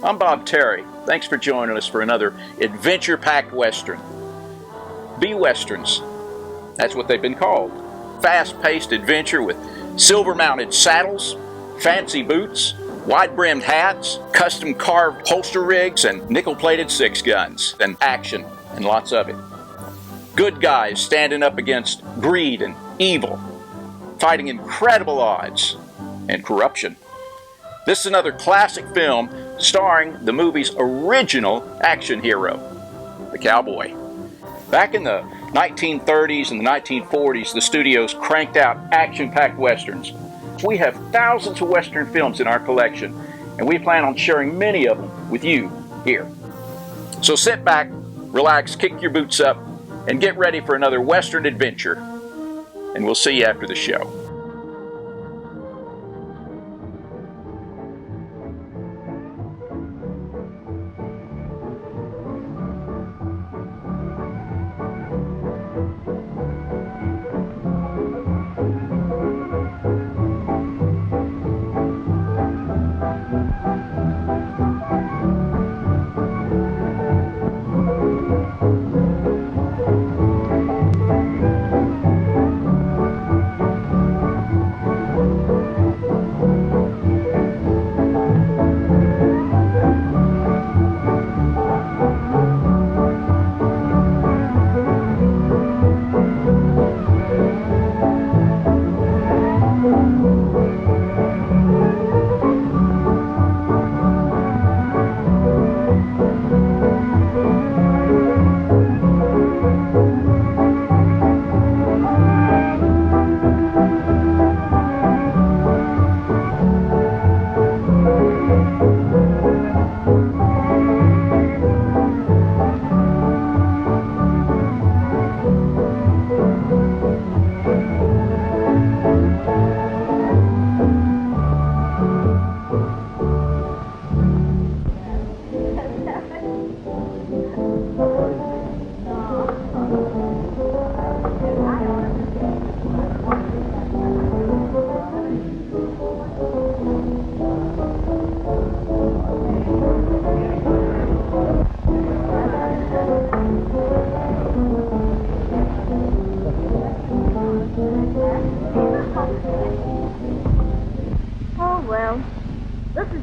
I'm Bob Terry. Thanks for joining us for another adventure-packed Western. B-Westerns, that's what they've been called. Fast-paced adventure with silver-mounted saddles, fancy boots, wide-brimmed hats, custom-carved holster rigs, and nickel-plated six guns, and action, and lots of it. Good guys standing up against greed and evil, fighting incredible odds and corruption. This is another classic film starring the movie's original action hero, the cowboy. Back in the 1930s and the 1940s, the studios cranked out action-packed westerns. We have thousands of western films in our collection, and we plan on sharing many of them with you here. So sit back, relax, kick your boots up, and get ready for another western adventure. And we'll see you after the show.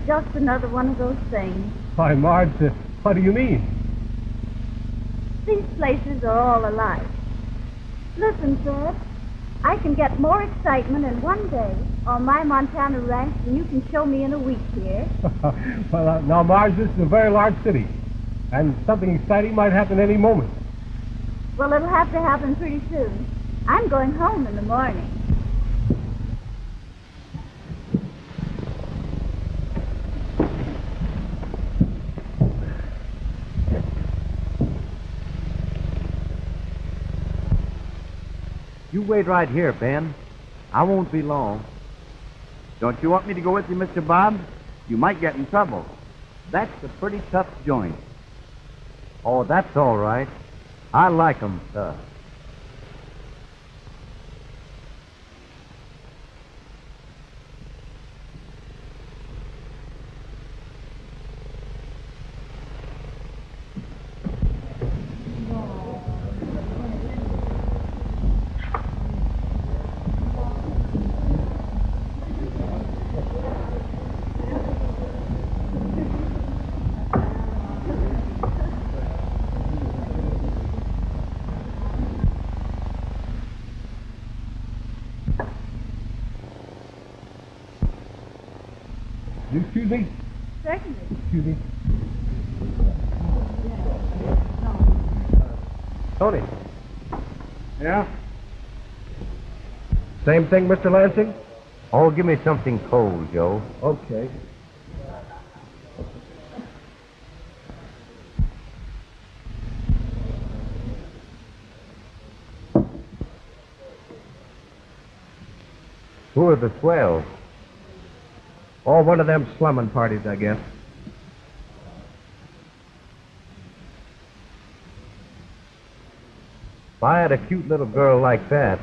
Just another one of those things. Why, Marge, what do you mean? These places are all alike. Listen, sir, I can get more excitement in one day on my Montana ranch than you can show me in a week here. Well, now, Marge, this is a very large city, and something exciting might happen any moment. Well, it'll have to happen pretty soon. I'm going home in the morning. You wait right here, Ben. I won't be long. Don't you want me to go with you, Mr. Bob? You might get in trouble. That's a pretty tough joint. Oh, that's all right. I like 'em tough. You excuse me? Certainly. Excuse me. Tony. Yeah? Same thing, Mr. Lansing? Oh, give me something cold, Joe. Okay. Who are the swells? Oh, one of them slumming parties, I guess. If I had a cute little girl like that,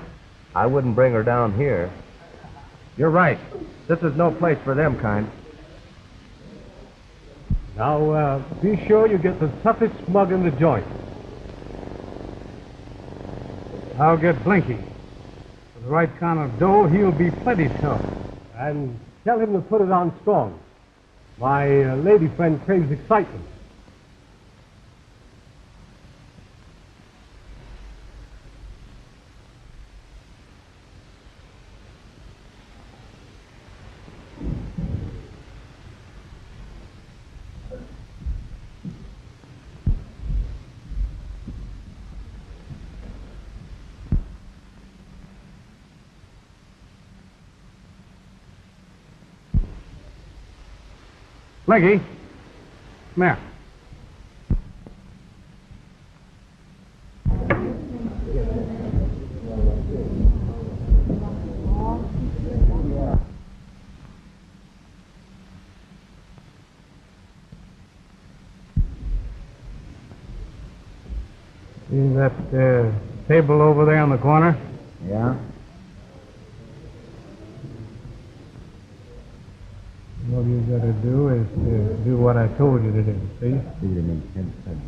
I wouldn't bring her down here. You're right. This is no place for them kind. Now, be sure you get the toughest smug in the joint. I'll get Blinky. For the right kind of dough, he'll be plenty tough. And tell him to put it on strong. My lady friend craves excitement. Blinky, come here. See that table over there in the corner? Yeah? All you gotta do is to do what I told you to do, see? See them in 10 seconds.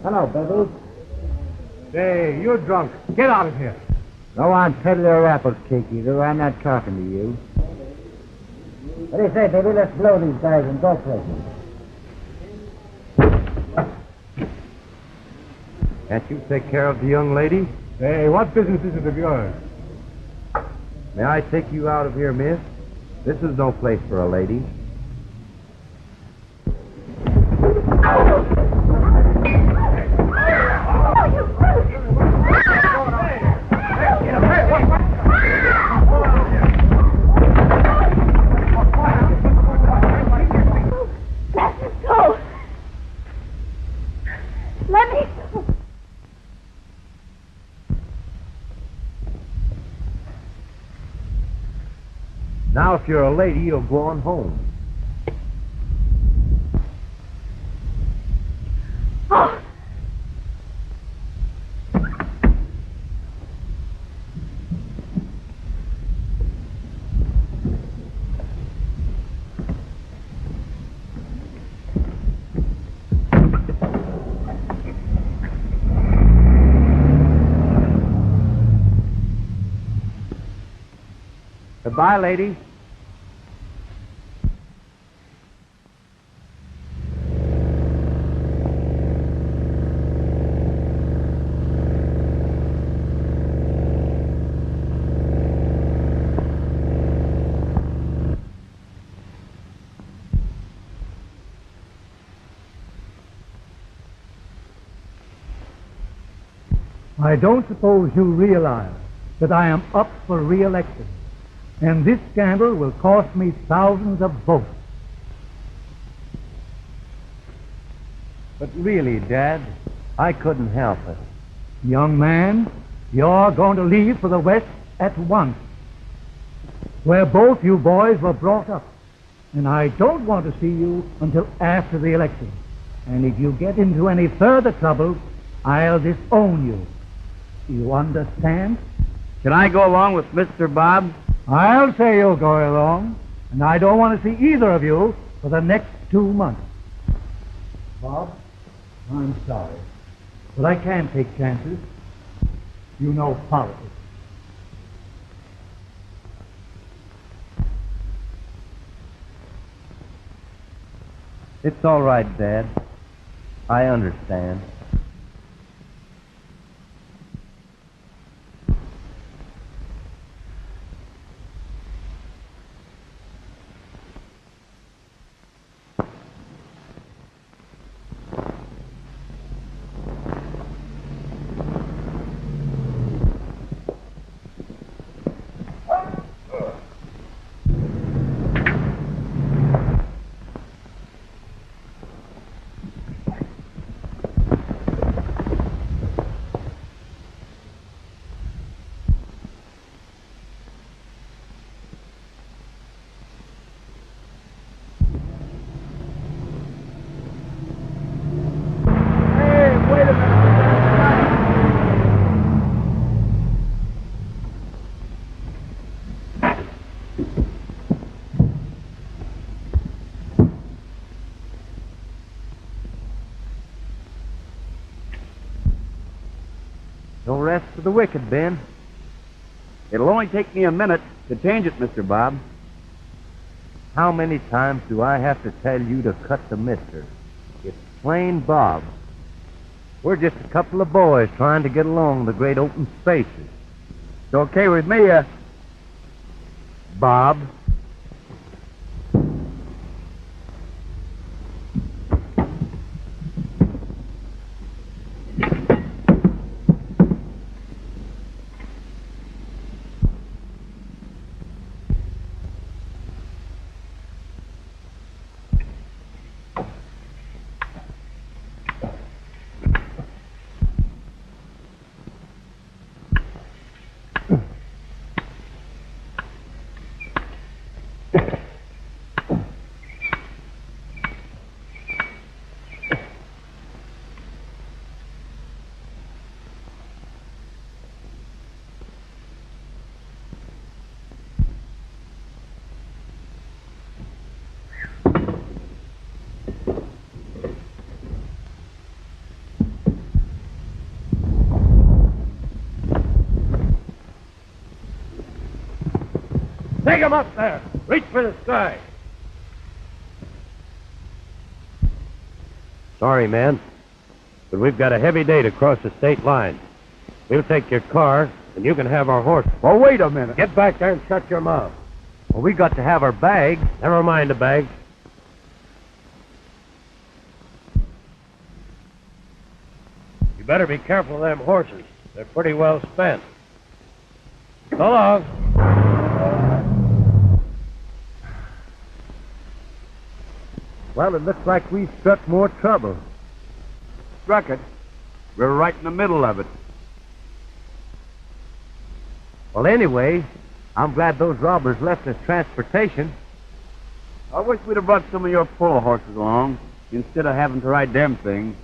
Hello, Bubbles. Hey, you're drunk. Get out of here. Go on, peddle your apples, cake eater. I'm not talking to you. What do you say, baby? Let's blow these guys and go places. Can't you take care of the young lady? Hey, what business is it of yours? May I take you out of here, miss? This is no place for a lady. Now, if you're a lady, you'll go on home. Oh. Goodbye, lady. I don't suppose you realize that I am up for re-election, and this scandal will cost me thousands of votes. But really, Dad, I couldn't help it. Young man, you're going to leave for the West at once, where both you boys were brought up, and I don't want to see you until after the election. And if you get into any further trouble, I'll disown you. Do you understand? Can I go along with Mr. Bob? I'll say you'll go along, and I don't want to see either of you for the next 2 months. Bob, I'm sorry, but I can't take chances. You know politics. It's all right, Dad. I understand. No rest for the wicked, Ben. It'll only take me a minute to change it, Mr. Bob. How many times do I have to tell you to cut the mister? It's plain Bob. We're just a couple of boys trying to get along the great open spaces. It's okay with me, Bob. Take him up there. Reach for the sky. Sorry, man, but we've got a heavy day to cross the state line. We'll take your car, and you can have our horse. Well, wait a minute. Get back there and shut your mouth. Well, we got to have our bags. Never mind the bags. You better be careful of them horses. They're pretty well spent. So long. Well, it looks like we struck more trouble. Struck it. We're right in the middle of it. Well, anyway, I'm glad those robbers left us transportation. I wish we'd have brought some of your polo horses along instead of having to ride them things.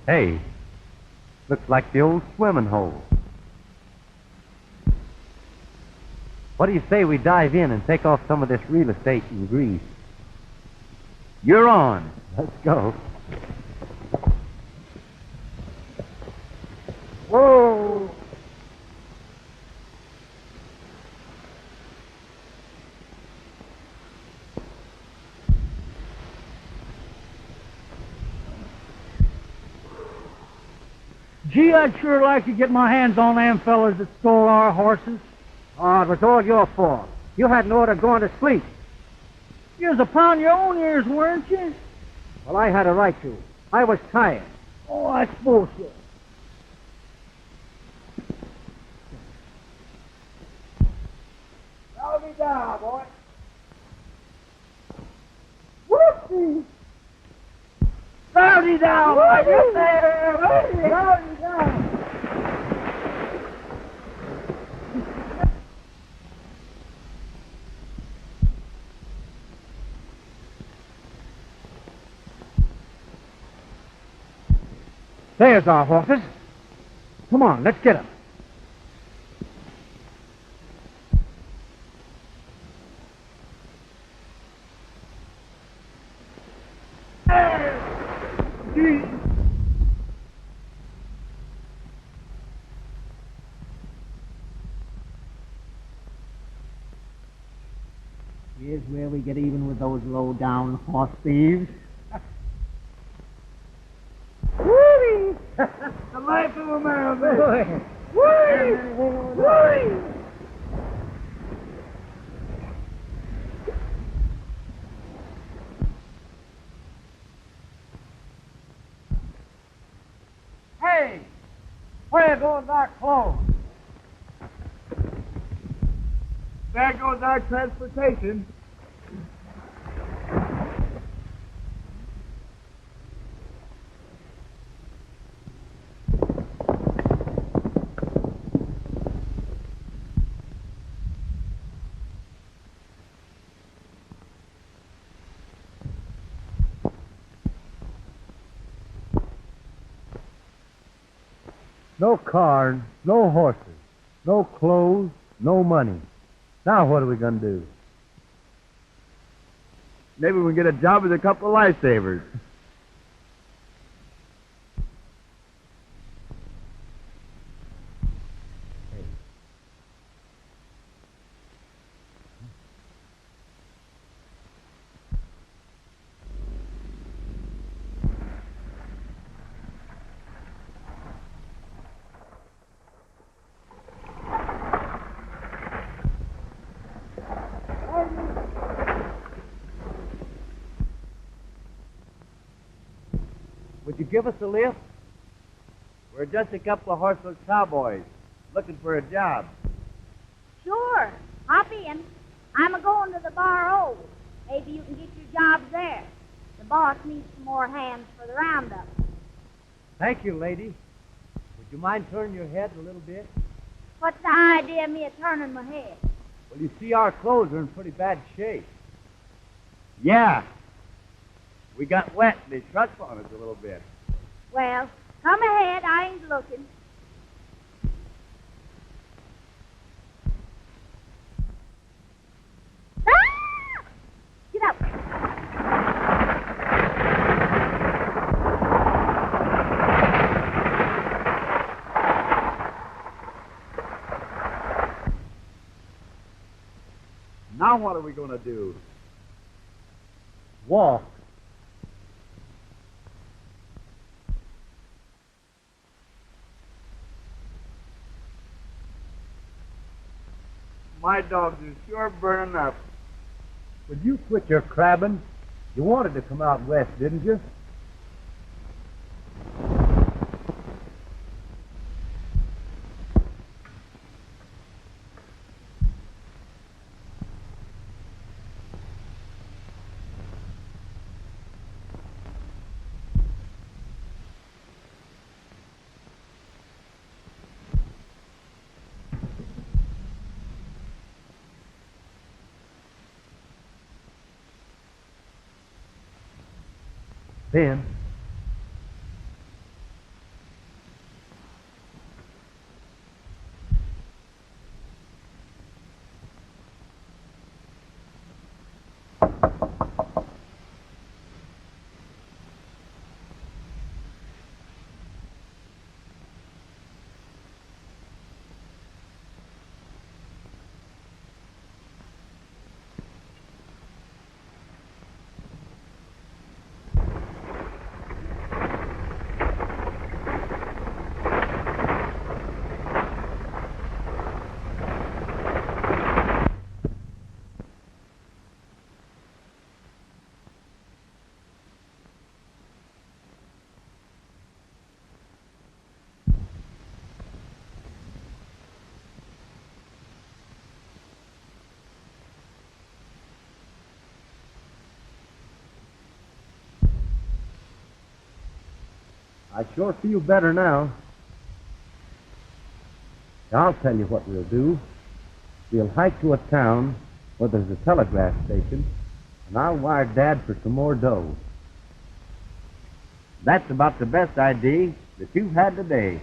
Hey, looks like the old swimming hole. What do you say we dive in and take off some of this real estate and grease? You're on. Let's go. Whoa! Gee, I'd sure like to get my hands on them fellas that stole our horses. Oh, it was all your fault. You had an order going to sleep. You was upon your own ears, weren't you? Well, I had a right to. I was tired. Oh, that's bullshit. Now me down, boy. Whoopsie! Rowdy down, boy. You there. Rowdy down. There's our horses. Come on, let's get them. Here's where we get even with those low-down horse thieves. Woody! The life of a man, man. Woody! Woody! Hey! Where goes our clothes? There goes our transportation. No cars, no horses, no clothes, no money. Now what are we going to do? Maybe we can get a job as a couple of lifesavers. Would you give us a lift? We're just a couple of horseless cowboys looking for a job. Sure. Hop in. I'm a-going to the Bar O. Maybe you can get your jobs there. The boss needs some more hands for the roundup. Thank you, lady. Would you mind turning your head a little bit? What's the idea of me turning my head? Well, you see, our clothes are in pretty bad shape. Yeah. We got wet and they shrunk on us a little bit. Well, come ahead. I ain't looking. Ah! Get up. Now what are we going to do? Walk. My dogs are sure burning up. Would you quit your crabbing? You wanted to come out west, didn't you? Then, I sure feel better now. I'll tell you what we'll do. We'll hike to a town where there's a telegraph station, and I'll wire Dad for some more dough. That's about the best idea that you've had today.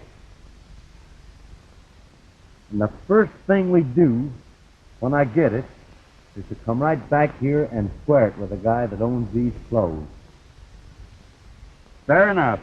And the first thing we do, when I get it, is to come right back here and square it with the guy that owns these clothes. Fair enough.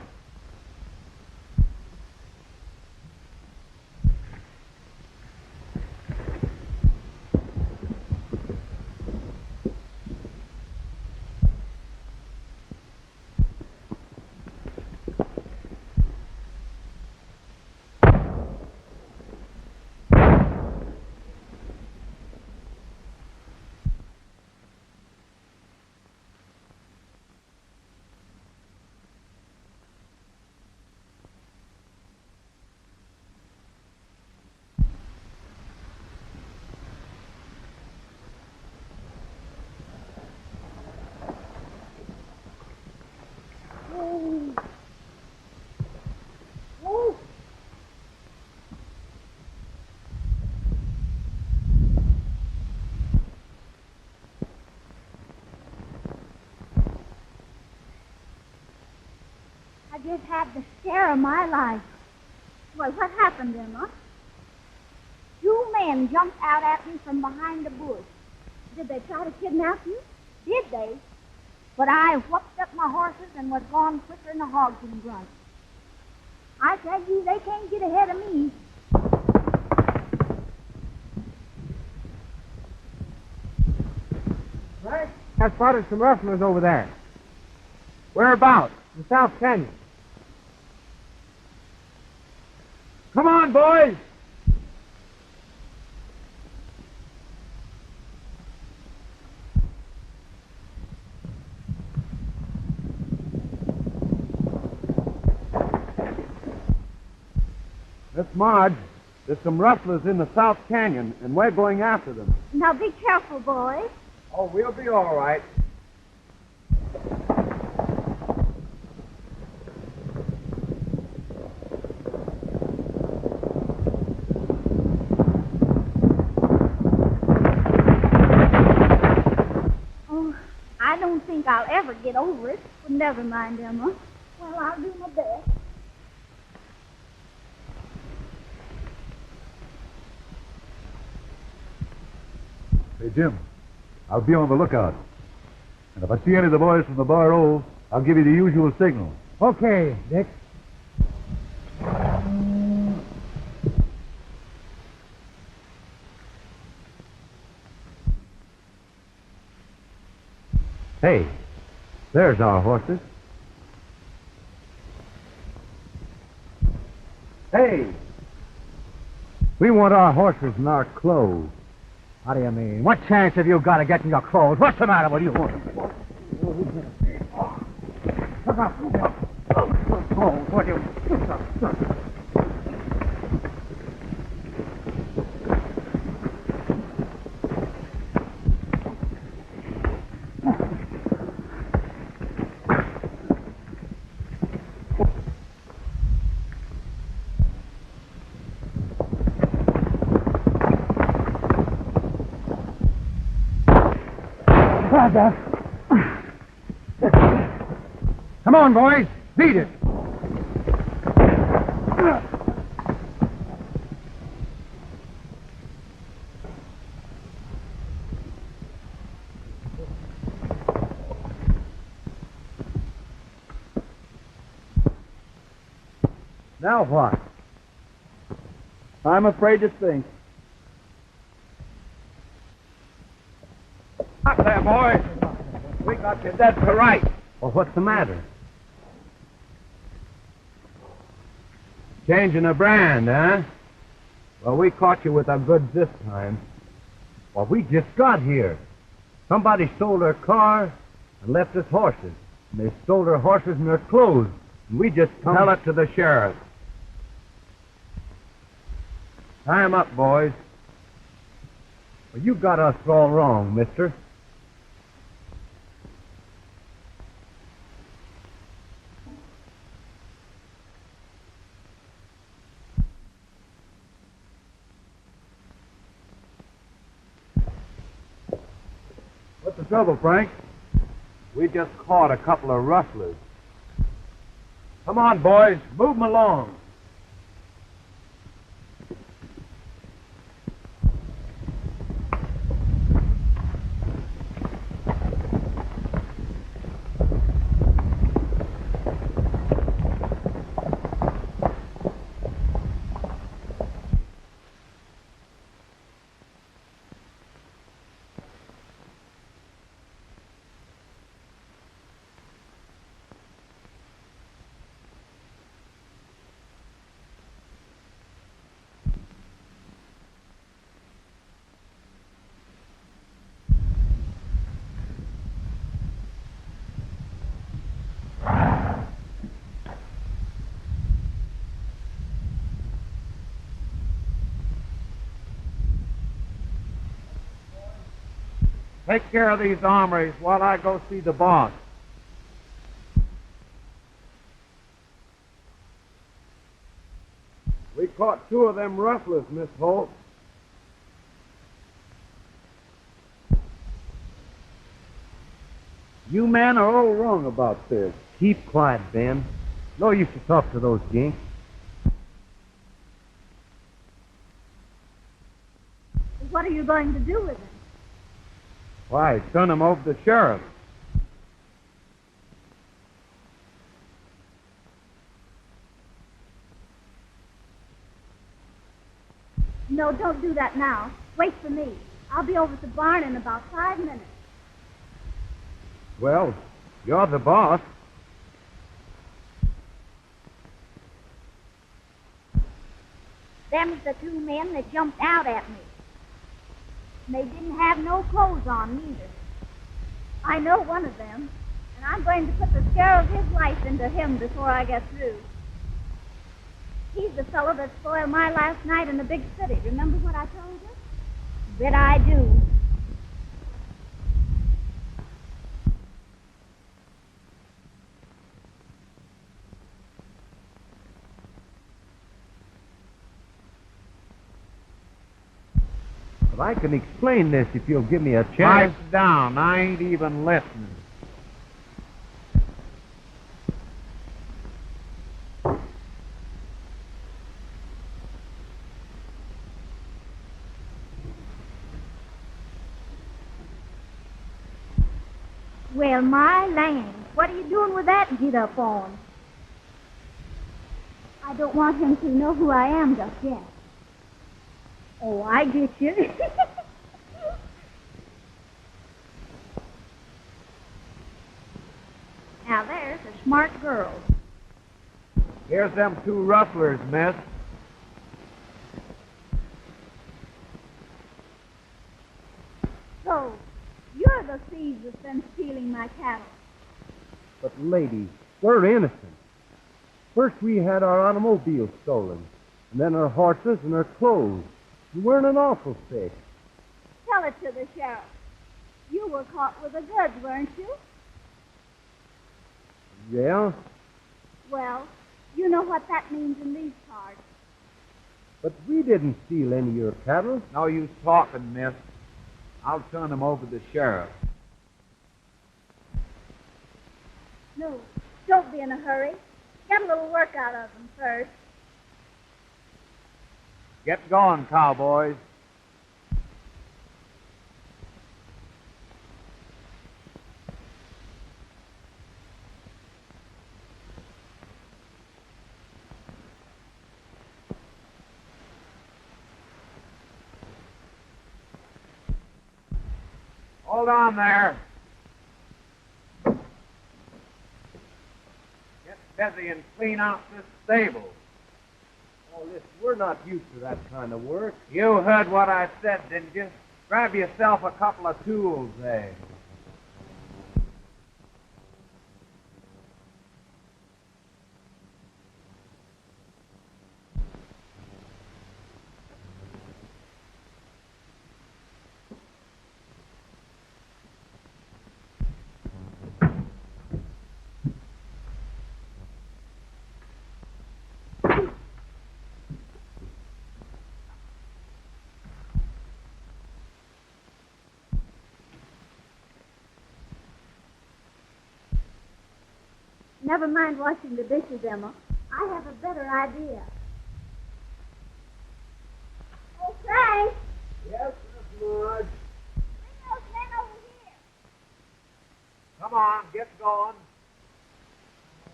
I just had the scare of my life. Well, what happened, Emma? Two men jumped out at me from behind the bush. Did they try to kidnap you? Did they? But I whooped up my horses and was gone quicker than a hog can grunt. I tell you, they can't get ahead of me. Right? I spotted some rustlers over there. Whereabouts? In the South Canyon. Come on, boys! Miss Marge, there's some rustlers in the South Canyon, and we're going after them. Now be careful, boys. Oh, we'll be all right. Oh, I don't think I'll ever get over it. But never mind, Emma. Well, I'll do my best. Hey, Jim, I'll be on the lookout. And if I see any of the boys from the Bar O, I'll give you the usual signal. Okay, Dick. Hey, there's our horses. Hey, we want our horses and our clothes. How do you mean? What chance have you got of getting your clothes? What's the matter with you? What do you... Come on, boys. Beat it. Now what? I'm afraid to think. Up there, boys. We got you dead to right. Well, what's the matter? Changing a brand, huh? Well, we caught you with our goods this time. Well, we just got here. Somebody stole their car and left us horses. And they stole their horses and their clothes. And we just come... Tell it to the sheriff. Tie 'em up, boys. Well, you got us all wrong, mister. What's the trouble, Frank? We just caught a couple of rustlers. Come on, boys. Move 'em along. Take care of these armories while I go see the boss. We caught two of them rustlers, Miss Holt. You men are all wrong about this. Keep quiet, Ben. No use to talk to those ginks. What are you going to do with him? Why, turn him over to the sheriff. No, don't do that now. Wait for me. I'll be over at the barn in about 5 minutes. Well, you're the boss. Them's the 2 men that jumped out at me. And they didn't have no clothes on neither. I know one of them, and I'm going to put the scare of his life into him before I get through. He's the fellow that spoiled my last night in the big city. Remember what I told you? Bet I do. But I can explain this if you'll give me a Pipe chance. down. I ain't even listening. Well, my land, what are you doing with that get up on? I don't want him to know who I am just yet. Oh, I get you. Now, there's a smart girl. Here's them 2 rustlers, miss. So, you're the thieves that's been stealing my cattle. But, lady, we're innocent. First we had our automobile stolen, and then our horses and our clothes. And we're in an awful fix. Tell it to the sheriff. You were caught with the goods, weren't you? Yeah? Well, you know what that means in these parts. But we didn't steal any of your cattle. No use talking, miss. I'll turn him over to the sheriff. No, don't be in a hurry. Get a little work out of them first. Get going, cowboys. Hold on there. Get busy and clean out this stable. Oh, listen, we're not used to that kind of work. You heard what I said, didn't you? Grab yourself a couple of tools there. Never mind washing the dishes, Emma. I have a better idea. Oh, Frank! Yes, Miss Marge. Bring those men over here. Come on, get going.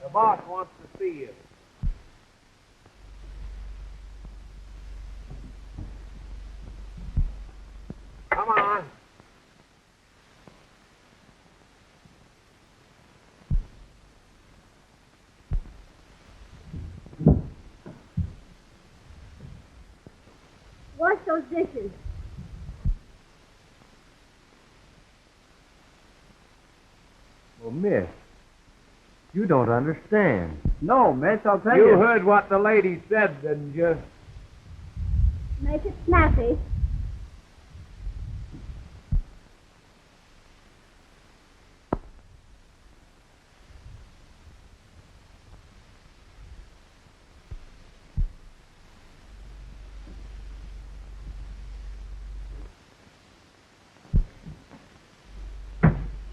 The boss wants to see you. Come on. Wash those dishes. Well, miss, you don't understand. No, miss, I'll tell You you. heard what the lady said, didn't you? Make it snappy.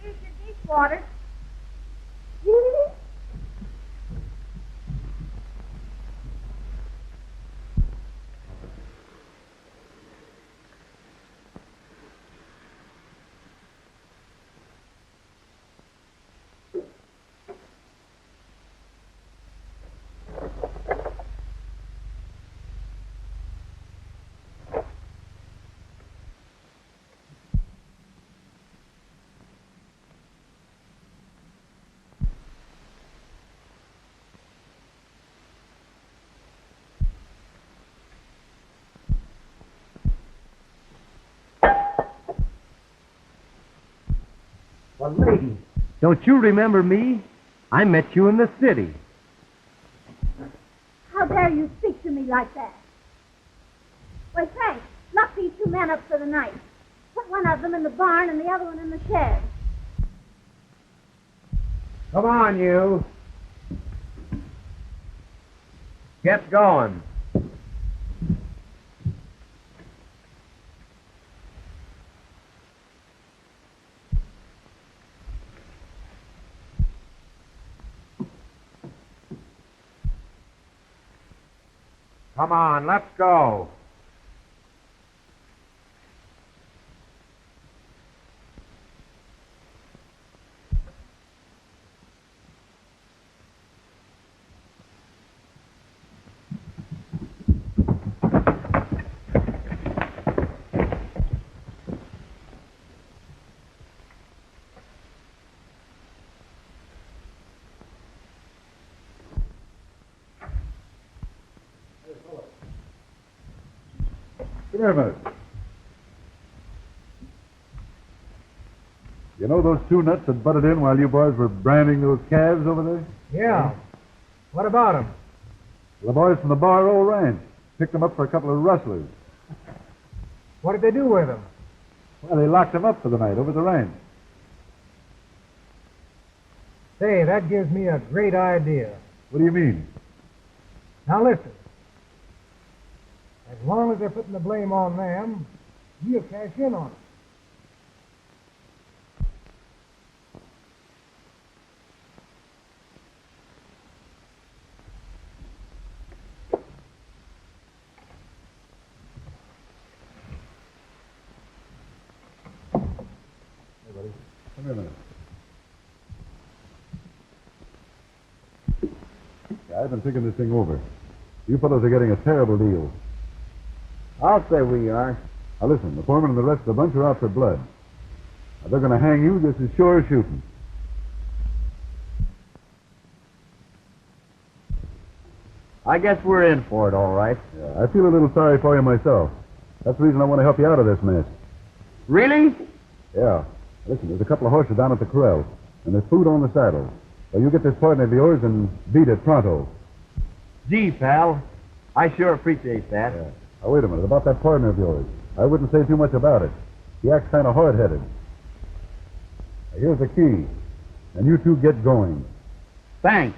Here's your dishwater. Well, lady, don't you remember me? I met you in the city. How dare you speak to me like that? Why, Frank, lock these two men up for the night. Put one of them in the barn and the other one in the shed. Come on, you. Get going. Come on, let's go. Come here a minute. You know those two nuts that butted in while you boys were branding those calves over there? Yeah. What about him? The boys from the Bar O Ranch picked them up for a couple of rustlers. What did they do with him? Well, they locked them up for the night over at the ranch. Say, that gives me a great idea. What do you mean? Now listen. As long as they're putting the blame on them, we'll cash in on it. Hey, buddy. Come here a minute. Yeah, I've been thinking this thing over. You fellows are getting a terrible deal. I'll say we are. Now listen, the foreman and the rest of the bunch are out for blood. Now, they're going to hang you just as sure as shooting. I guess we're in for it, all right. Yeah, I feel a little sorry for you myself. That's the reason I want to help you out of this mess. Really? Yeah. Listen, there's a couple of horses down at the corral, and there's food on the saddle. So you get this partner of yours and beat it pronto. Gee, pal, I sure appreciate that. Yeah. Now, wait a minute. About that partner of yours. I wouldn't say too much about it. He acts kind of hard-headed. Now, here's the key. And you two get going. Thanks.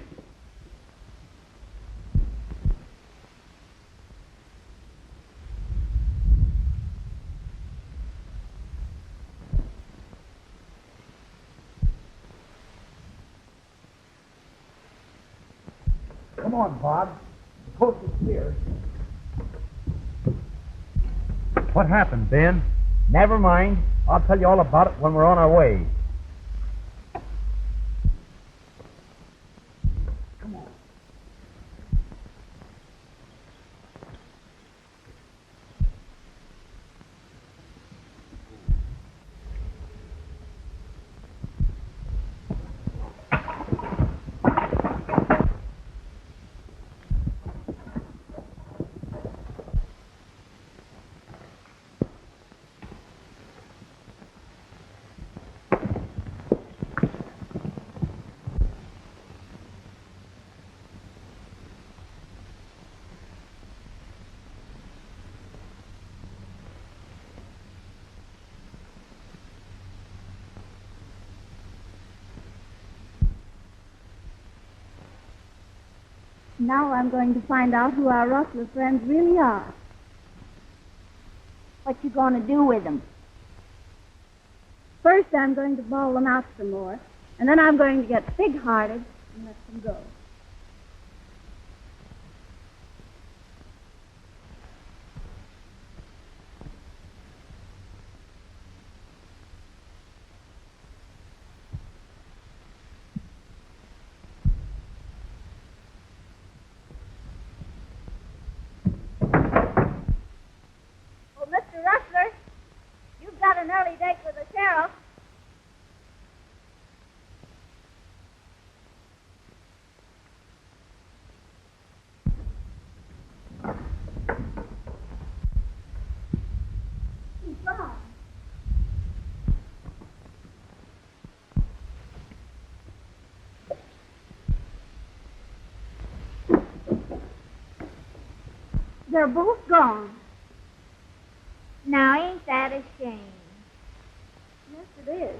Come on, Bob. The coast is clear. What happened, Ben? Never mind. I'll tell you all about it when we're on our way. Now I'm going to find out who our rustler friends really are. What you going to do with them? First, I'm going to bawl them out some more, and then I'm going to get big-hearted and let them go. An early date with the sheriff. He's gone. They're both gone. Now, ain't that a shame? Yes, it is.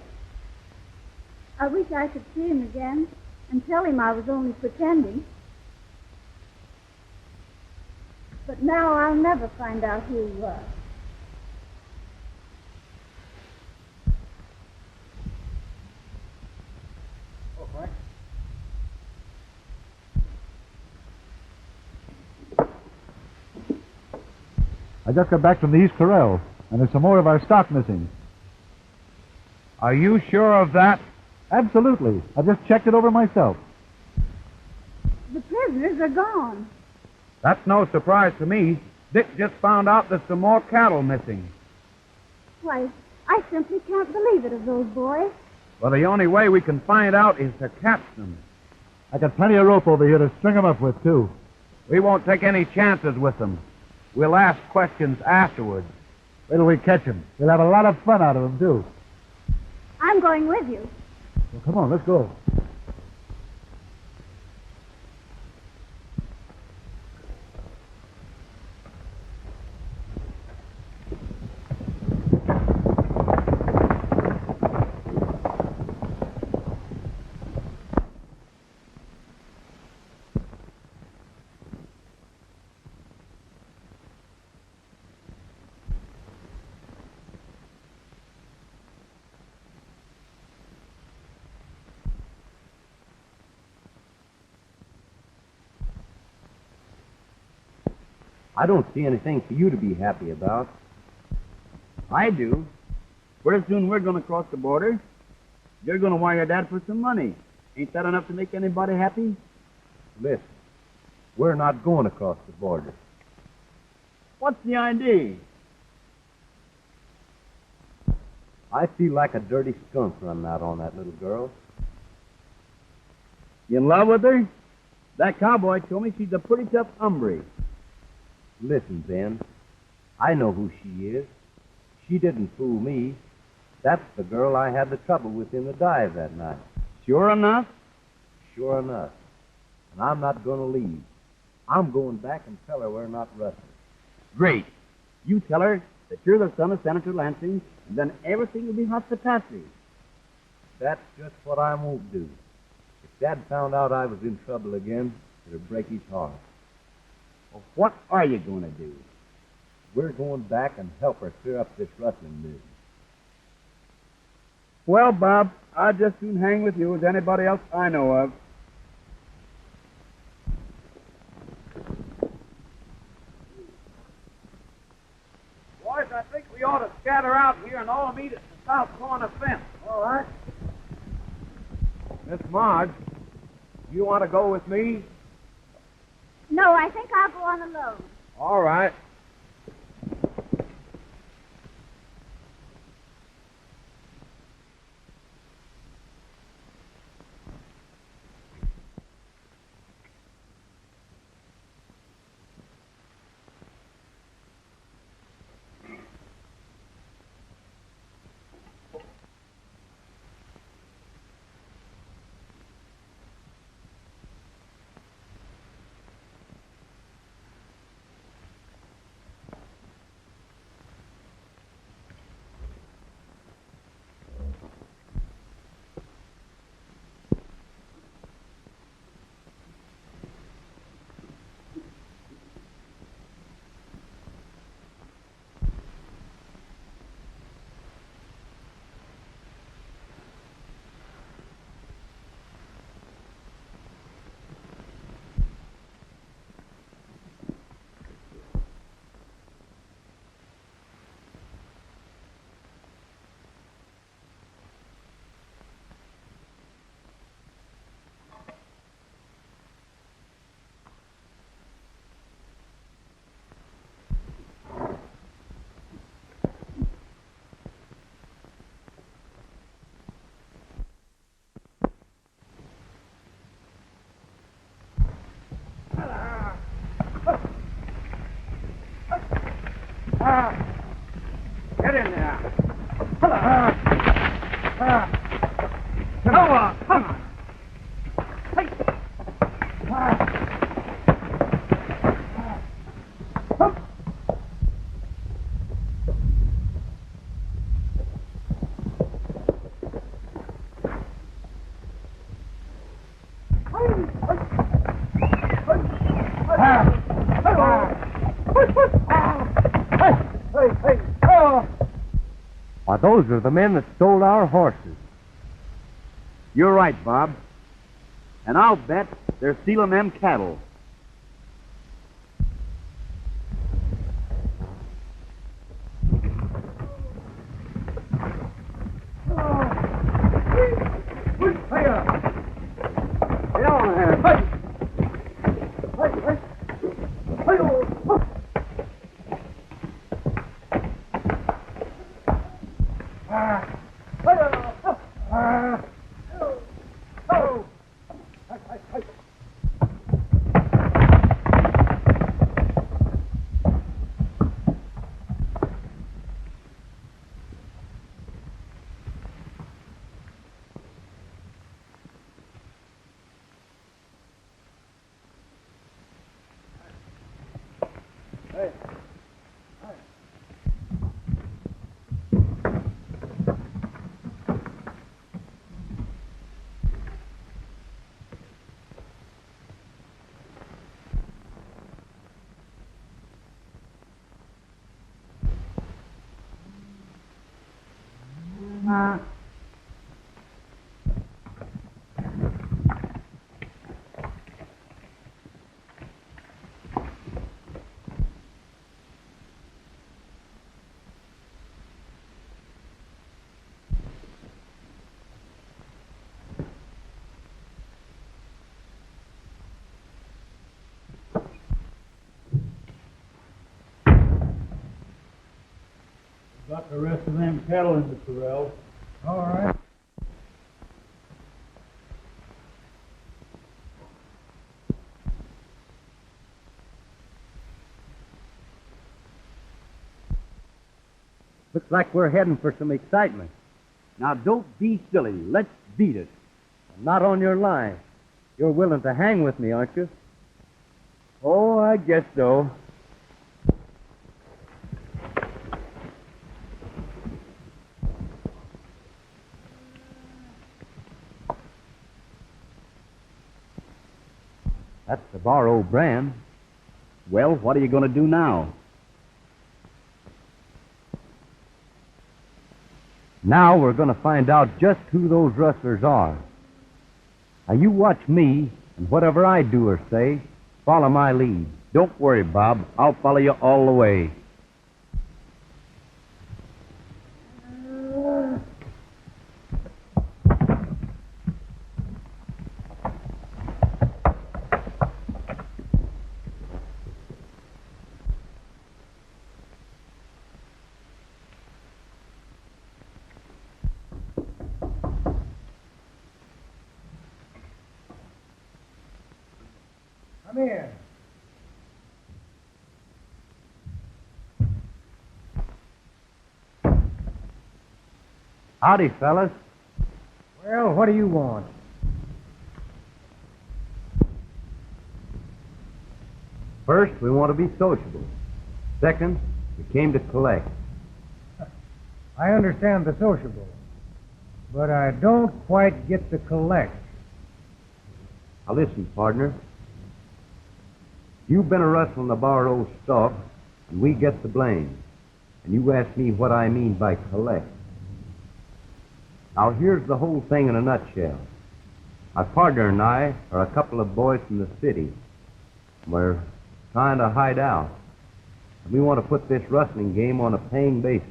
I wish I could see him again and tell him I was only pretending. But now I'll never find out who he was. Oh, Frank. I just got back from the East Corral, and there's some more of our stock missing. Are you sure of that? Absolutely. I just checked it over myself. The prisoners are gone. That's no surprise to me. Dick just found out there's some more cattle missing. Why, I simply can't believe it of those boys. Well, the only way we can find out is to catch them. I got plenty of rope over here to string them up with, too. We won't take any chances with them. We'll ask questions afterwards. Wait till we catch them. We'll have a lot of fun out of them, too. I'm going with you. Well, come on, let's go. I don't see anything for you to be happy about. I do. Pretty soon we're going to cross the border. You're going to wire Dad for some money. Ain't that enough to make anybody happy? Listen, we're not going across the border. What's the idea? I feel like a dirty skunk running out on that little girl. You in love with her? That cowboy told me she's a pretty tough hombre. Listen, Ben, I know who she is. She didn't fool me. That's the girl I had the trouble with in the dive that night. Sure enough? Sure enough. And I'm not going to leave. I'm going back and tell her we're not rustlers. Great. You tell her that you're the son of Senator Lansing, and then everything will be hospitality. That's just what I won't do. If Dad found out I was in trouble again, it'd break his heart. Well, what are you going to do? We're going back and help her clear up this rustling business. Well, Bob, I'd just soon hang with you as anybody else I know of. Boys, I think we ought to scatter out here and all meet at the south corner fence. All right. Miss Marge, you want to go with me? No, I think I'll go on alone. All right. Get in there. Come on. Why, those are the men that stole our horses. You're right, Bob. And I'll bet they're stealing them cattle. Got the rest of them cattle in the corral. All right. Looks like we're heading for some excitement. Now, don't be silly. Let's beat it. I'm not on your line. You're willing to hang with me, aren't you? Oh, I guess so. That's the borrowed brand. Well, what are you going to do now? Now we're going to find out just who those rustlers are. Now you watch me, and whatever I do or say, follow my lead. Don't worry, Bob. I'll follow you all the way. Come in. Howdy, fellas. Well, what do you want? First, we want to be sociable. Second, we came to collect. I understand the sociable, but I don't quite get the collect. Now listen, partner. You've been a rustling the borrowed stock, and we get the blame. And you ask me what I mean by collect. Now here's the whole thing in a nutshell. My partner and I are a couple of boys from the city. We're trying to hide out. And we want to put this rustling game on a paying basis.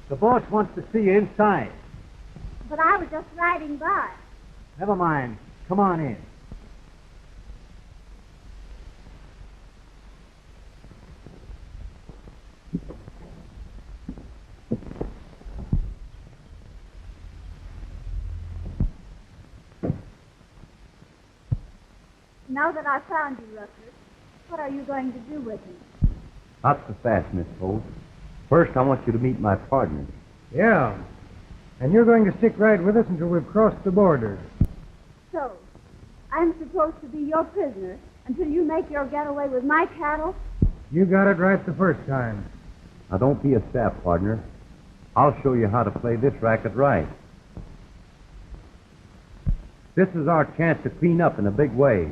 The boss wants to see you inside. But I was just riding by. Never mind. Come on in. Now that I've found you, Rustler, what are you going to do with me? Not so fast, Miss Holt. First, I want you to meet my partner. Yeah. And you're going to stick right with us until we've crossed the border. So, I'm supposed to be your prisoner until you make your getaway with my cattle? You got it right the first time. Now, don't be a sap, partner. I'll show you how to play this racket right. This is our chance to clean up in a big way.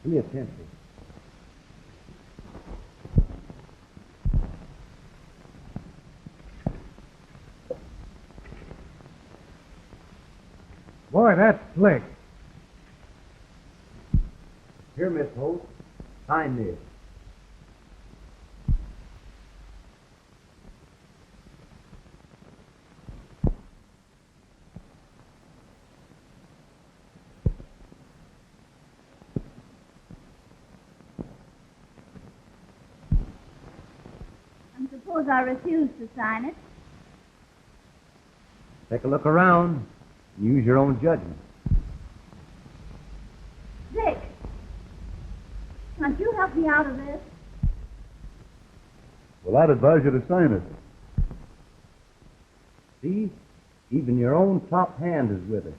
Give me a pencil. Boy, that's slick. Here, Miss Holt. Sign this. And suppose I refuse to sign it? Take a look around. Use your own judgment. Dick, can't you help me out of this? Well, I'd advise you to sign it. See? Even your own top hand is with it.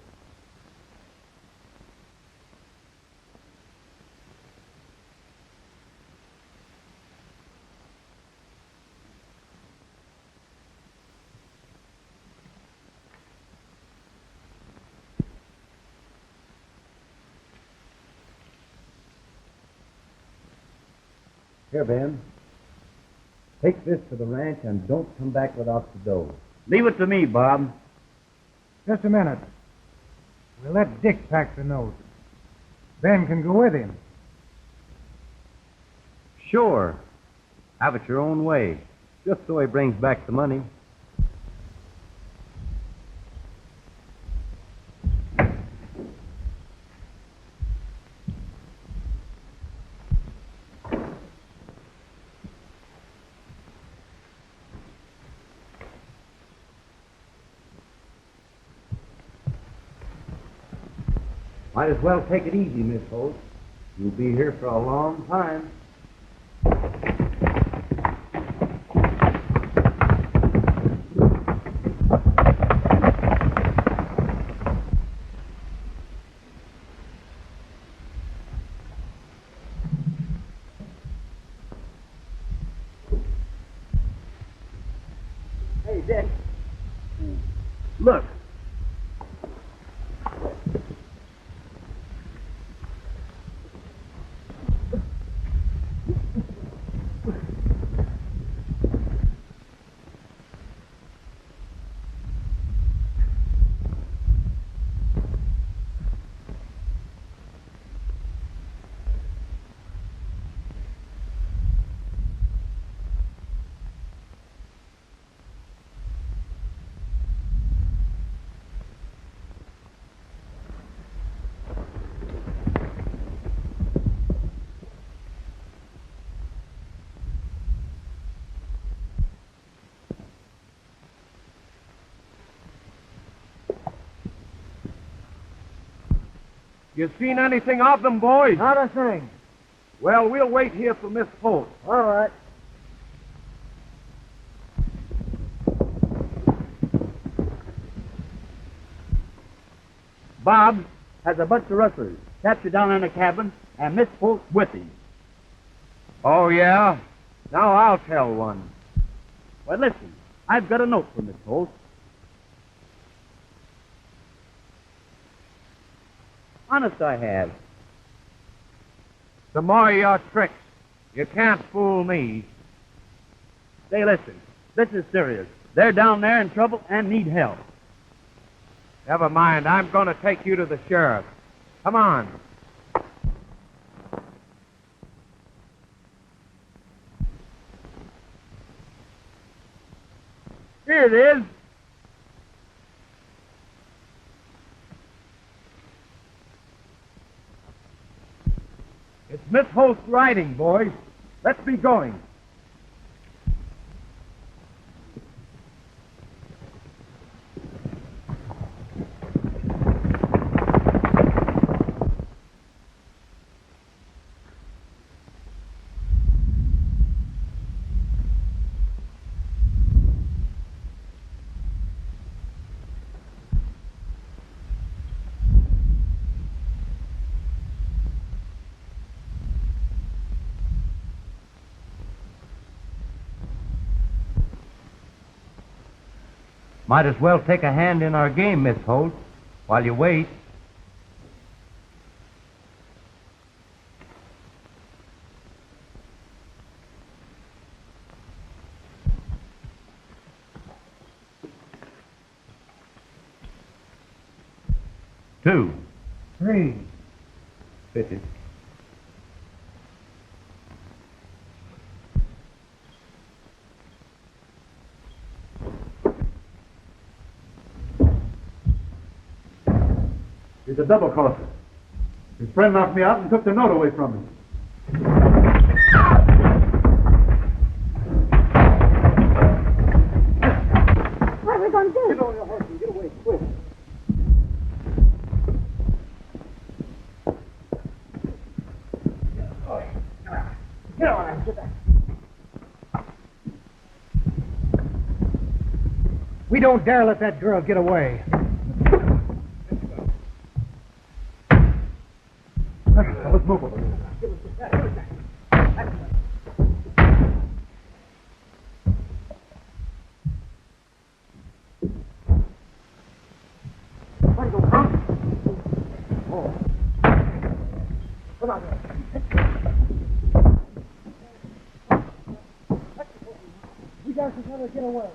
Here, Ben. Take this to the ranch and don't come back without the dough. Leave it to me, Bob. Just a minute. We'll let Dick pack the note. Ben can go with him. Sure. Have it your own way. Just so he brings back the money. Might as well take it easy, Miss Holt. You'll be here for a long time. Hey, Dick. Look. You seen anything of them, boys? Not a thing. Well, we'll wait here for Miss Holt. All right. Bob has a bunch of rustlers captured down in the cabin, and Miss Holt with him. Oh, yeah? Now I'll tell one. Well, listen, I've got a note from Miss Holt. Honest, I have. Some more of your tricks. You can't fool me. Say, listen, this is serious. They're down there in trouble and need help. Never mind. I'm going to take you to the sheriff. Come on. Here it is. It's Miss Holt's riding, boys. Let's be going. Might as well take a hand in our game, Miss Holt, while you wait. Two. 3. Fitted. He's a double crosser. His friend knocked me out and took the note away from me. What are we going to do? Get on your horse and get away, quick. Get on, get back. We don't dare let that girl get away. Let's move over. Come on. We got to try to get away.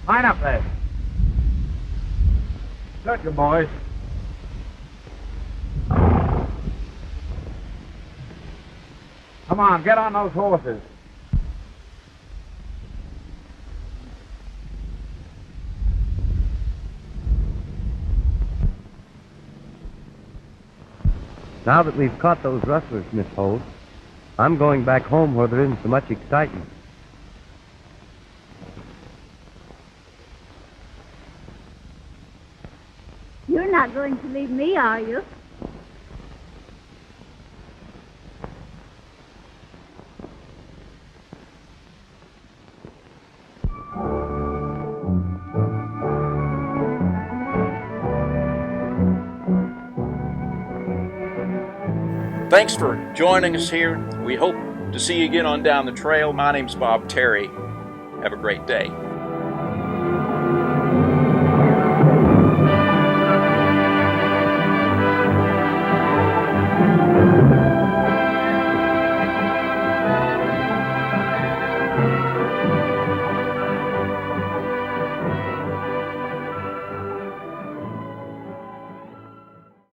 Line up there. Search them, boys. Come on, get on those horses. Now that we've caught those rustlers, Miss Holt, I'm going back home where there isn't so much excitement. You're not going to leave me, are you? Thanks for joining us here. We hope to see you again on Down the Trail. My name's Bob Terry. Have a great day.